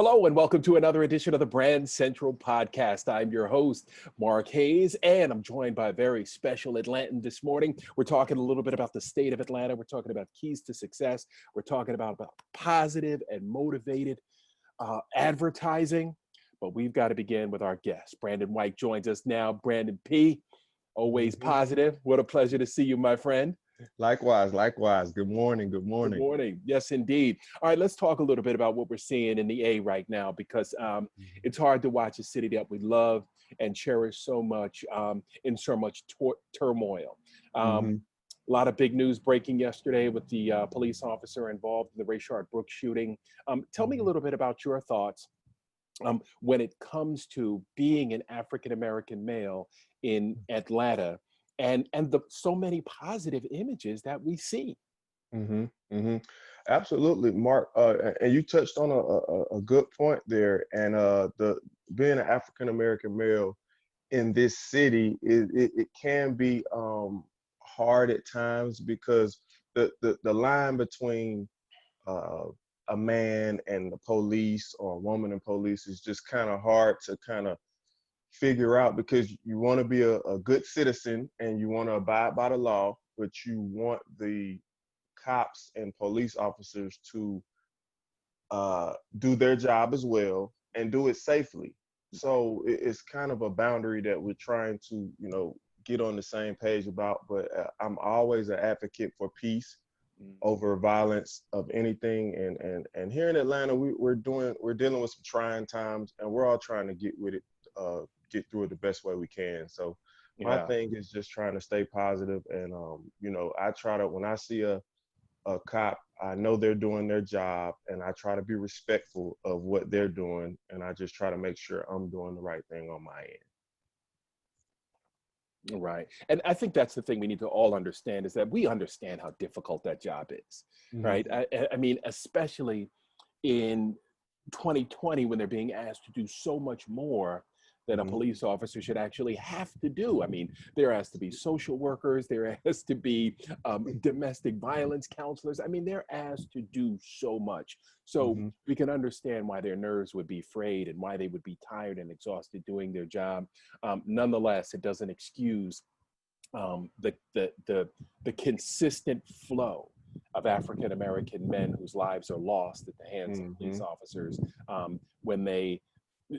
Hello and welcome to another edition of the Brand Central Podcast. I'm your host, Mark Hayes, and I'm joined by a very special Atlantan this morning. We're talking a little bit about the state of Atlanta. We're talking about keys to success. We're talking about positive and motivated advertising. But we've got to begin with our guest. Brandon White joins us now. Brandon P., always positive. What a pleasure to see you, my friend. Likewise. Good morning. Good morning. Yes, indeed. All right, let's talk a little bit about what we're seeing in the A right now, because it's hard to watch a city that we love and cherish so much in so much turmoil. A lot of big news breaking yesterday with the police officer involved in the Rayshard Brooks shooting. Tell me a little bit about your thoughts when it comes to being an African-American male in Atlanta and the so many positive images that we see. Absolutely, Mark. And you touched on a good point there. And the being an African American male in this city, it can be hard at times because the line between a man and the police or a woman in police is just kind of hard to kind of figure out, because you want to be a good citizen and you want to abide by the law, but you want the cops and police officers to do their job as well and do it safely. So it's kind of a boundary that we're trying to, get on the same page about. But I'm always an advocate for peace over violence of anything. And here in Atlanta, we're dealing with some trying times, and we're all trying to get through it the best way we can. So my thing is just trying to stay positive. And, I try to, when I see a cop, I know they're doing their job, and I try to be respectful of what they're doing. And I just try to make sure I'm doing the right thing on my end. Right. And I think that's the thing we need to all understand, is that we understand how difficult that job is, right? I mean, especially in 2020, when they're being asked to do so much more than a police officer should actually have to do. I mean, there has to be social workers, there has to be domestic violence counselors. I mean, they're asked to do so much. So we can understand why their nerves would be frayed and why they would be tired and exhausted doing their job. Nonetheless, it doesn't excuse the consistent flow of African-American men whose lives are lost at the hands of police officers when they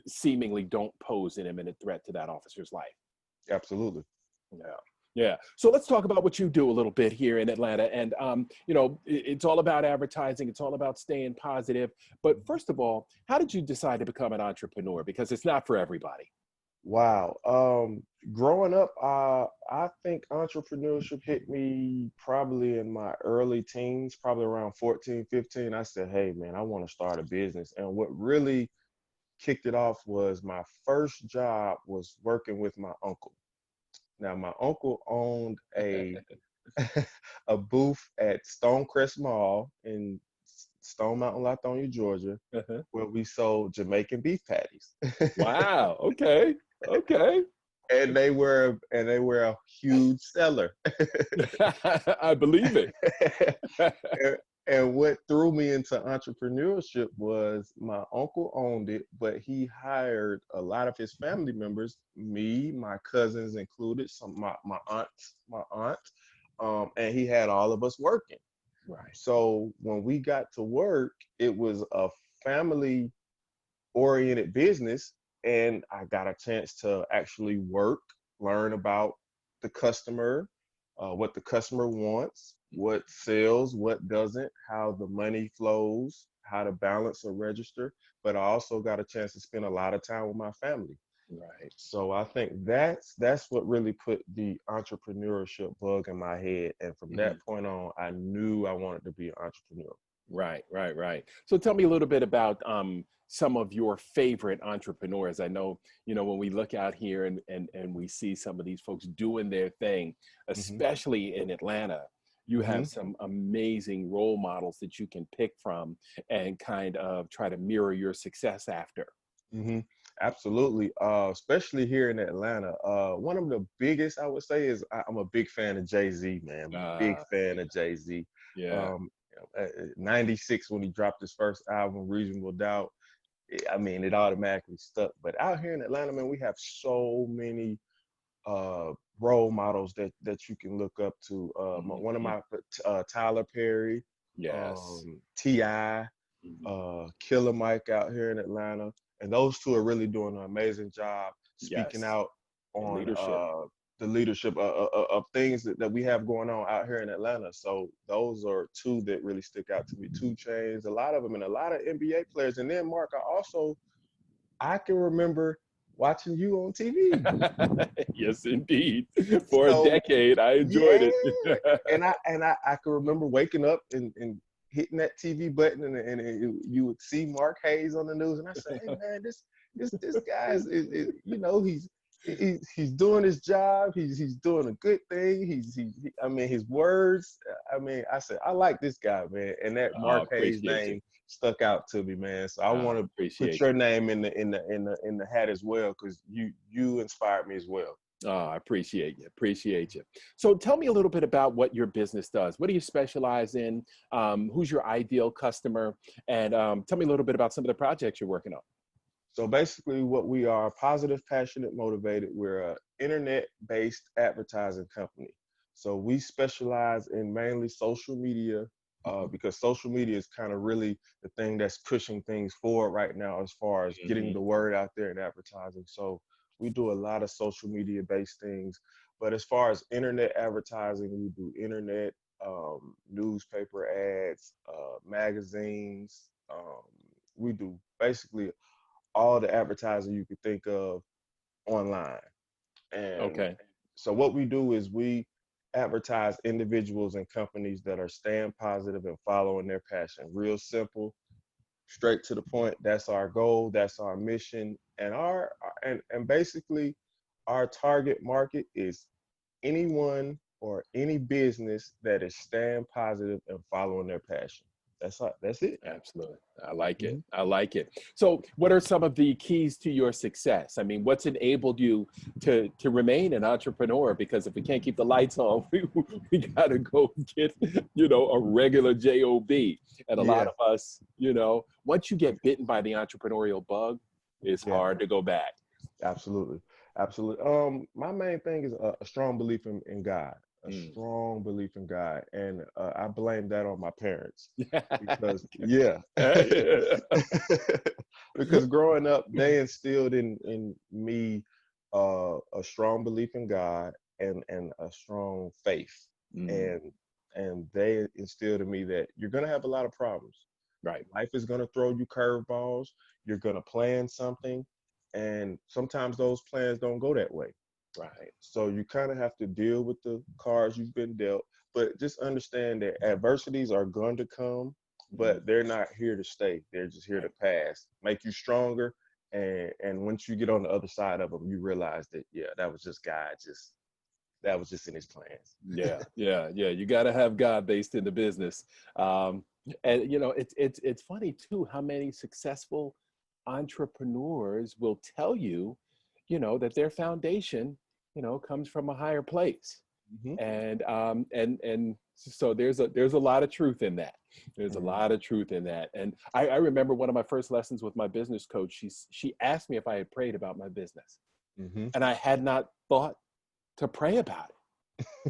seemingly don't pose an imminent threat to that officer's life. Absolutely. Yeah. So let's talk about what you do a little bit here in Atlanta. And, it's all about advertising. It's all about staying positive. But first of all, how did you decide to become an entrepreneur? Because it's not for everybody. Wow. Growing up, I think entrepreneurship hit me probably in my early teens, probably around 14, 15. I said, hey, man, I want to start a business. And what really kicked it off was my first job was working with my uncle. Now, my uncle owned a booth at Stonecrest Mall in Stone Mountain, Lithonia, Georgia, where we sold Jamaican beef patties. Wow. Okay. And they were a huge seller. I believe it. And what threw me into entrepreneurship was my uncle owned it, but he hired a lot of his family members, me, my cousins included, my aunt, and he had all of us working. Right. So when we got to work, it was a family-oriented business, and I got a chance to actually work, learn about the customer, what the customer wants, what sells, what doesn't, how the money flows, how to balance a register. But I also got a chance to spend a lot of time with my family. Right. So I think that's what really put the entrepreneurship bug in my head. And from that point on, I knew I wanted to be an entrepreneur. Right. So tell me a little bit about some of your favorite entrepreneurs. I know, when we look out here and we see some of these folks doing their thing, especially in Atlanta, you have some amazing role models that you can pick from and kind of try to mirror your success after. Absolutely. Especially here in Atlanta. One of the biggest, I would say, is I'm a big fan of Jay-Z, man. I'm a big fan of Jay-Z. Yeah. 96 when he dropped his first album, Reasonable Doubt. I mean, it automatically stuck. But out here in Atlanta, man, we have so many role models that you can look up to. One of my Tyler Perry, Yes. T.I., Killer Mike out here in Atlanta, and those two are really doing an amazing job speaking Yes. out And on leadership. the leadership of things that we have going on out here in Atlanta. So those are two that really stick out to me. 2 Chainz, a lot of them, and a lot of NBA players. And then Mark, I can remember watching you on TV. Yes, indeed. For a So decade, I enjoyed yeah, it. and I can remember waking up and hitting that TV button, you would see Mark Hayes on the news, and I said, hey man, this guy is you know, he's doing his job, he's doing a good thing, I mean, his words, I mean, I said, I like this guy, man, and that Oh, Mark Hayes appreciate you. name stuck out to me, man. So I want to put Appreciate your you. name in the hat as well, because you inspired me as well. Oh, I appreciate you. Appreciate you. So tell me a little bit about what your business does. What do you specialize in? Who's your ideal customer? And tell me a little bit about some of the projects you're working on. So basically what we are, positive, passionate, motivated. We're an internet-based advertising company. So we specialize in mainly social media because social media is kind of really the thing that's pushing things forward right now as far as getting the word out there in advertising. So we do a lot of social media-based things. But as far as internet advertising, we do internet, newspaper ads, magazines. We do basically all the advertising you could think of online. And Okay. so what we do is we advertise individuals and companies that are staying positive and following their passion. Real simple, straight to the point. That's our goal. That's our mission. And and basically our target market is anyone or any business that is staying positive and following their passion. That's it. Absolutely. I like it. Mhm. I like it. So what are some of the keys to your success? I mean, what's enabled you to remain an entrepreneur? Because if we can't keep the lights on, we got to go get, a regular job. And a lot Yeah, of us, once you get bitten by the entrepreneurial bug, it's yeah. hard to go back. Absolutely. Absolutely. My main thing is a strong belief in God, a Mm. strong belief in God. And I blame that on my parents because, yeah, Yeah. because growing up, they instilled in me a strong belief in God and a strong faith. Mm. And they instilled in me that you're going to have a lot of problems. Right. Life is going to throw you curveballs. You're going to plan something, and sometimes those plans don't go that way. Right. So you kind of have to deal with the cards you've been dealt. But just understand that adversities are going to come, Mm. but they're not here to stay. They're just here to Right. pass, make you stronger. And once you get on the other side of them, you realize that, yeah, that was just God, that was just in his plans. Yeah, yeah, yeah. You got to have God based in the business. Um, and it's funny too how many successful entrepreneurs will tell you, that their foundation, comes from a higher place. Hmm. And so there's a lot of truth in that. There's a Hmm. lot of truth in that. And I remember one of my first lessons with my business coach. She asked me if I had prayed about my business, Hmm. and I had not thought to pray about it.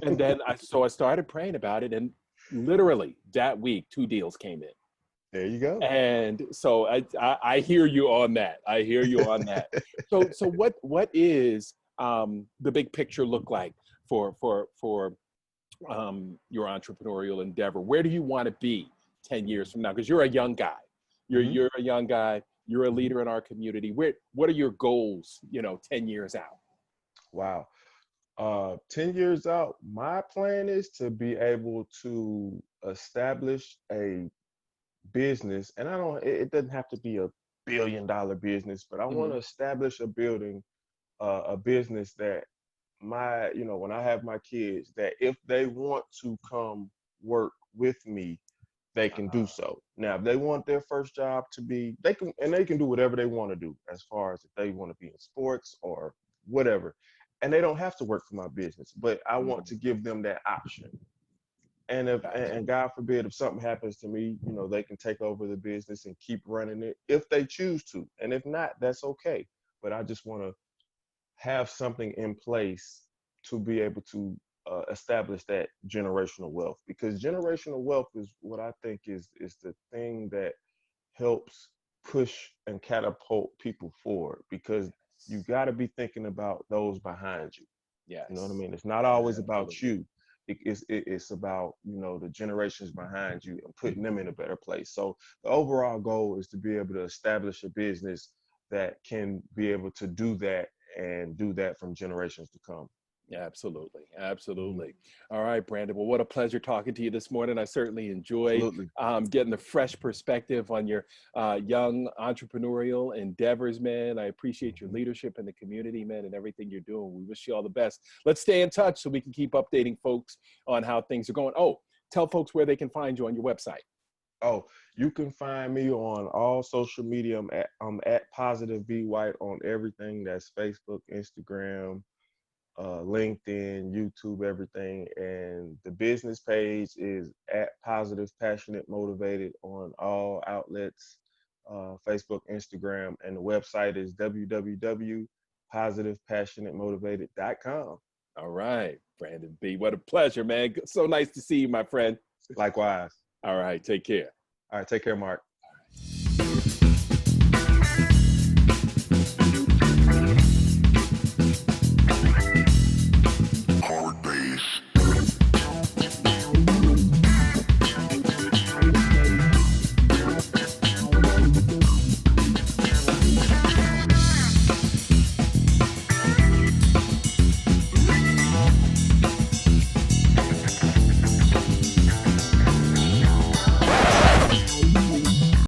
And then I started praying about it, and literally that week, 2 deals came in. There you go. And so I hear you on that. I hear you on that. So what is the big picture look like for your entrepreneurial endeavor? Where do you want to be 10 years from now? Because you're a young guy. Hmm. You're a young guy. You're a Hmm. leader in our community. What are your goals, 10 years out? Wow. 10 years out, my plan is to be able to establish a business, and it doesn't have to be a billion-dollar business, but I want Mhm. to establish a business that when I have my kids, that if they want to come work with me, they can do so. Now, if they want their first job to be, they can do whatever they want to do as far as if they want to be in sports or whatever. And they don't have to work for my business, but I want Mhm. to give them that option. And if Gotcha. and God forbid if something happens to me, you know, they can take over the business and keep running it if they choose to. And if not, that's okay. But I just want to have something in place to be able to establish that generational wealth, because generational wealth is what I think is the thing that helps push and catapult people forward, because you got to be thinking about those behind you. You know what I Yes. mean? It's not always about Absolutely. you. It's about, you know, the generations behind you and putting them in a better place. So the overall goal is to be able to establish a business that can be able to do that and do that from generations to come. Yeah, absolutely. Mhm. Absolutely. All right, Brandon. Well, what a pleasure talking to you this morning. I certainly enjoyed Absolutely. getting the fresh perspective on your young entrepreneurial endeavors, man. I appreciate your Mhm. leadership in the community, man, and everything you're doing. We wish you all the best. Let's stay in touch so we can keep updating folks on how things are going. Oh, tell folks where they can find you on your website. Oh, you can find me on all social media. I'm at Positive V White on everything. That's Facebook, Instagram, LinkedIn, YouTube, everything. And the business page is at Positive Passionate Motivated on all outlets, Facebook, Instagram, and the website is www.positivepassionatemotivated.com. All right, Brandon B. What a pleasure, man. So nice to see you, my friend. Likewise. All right, take care. All right, take care, Mark.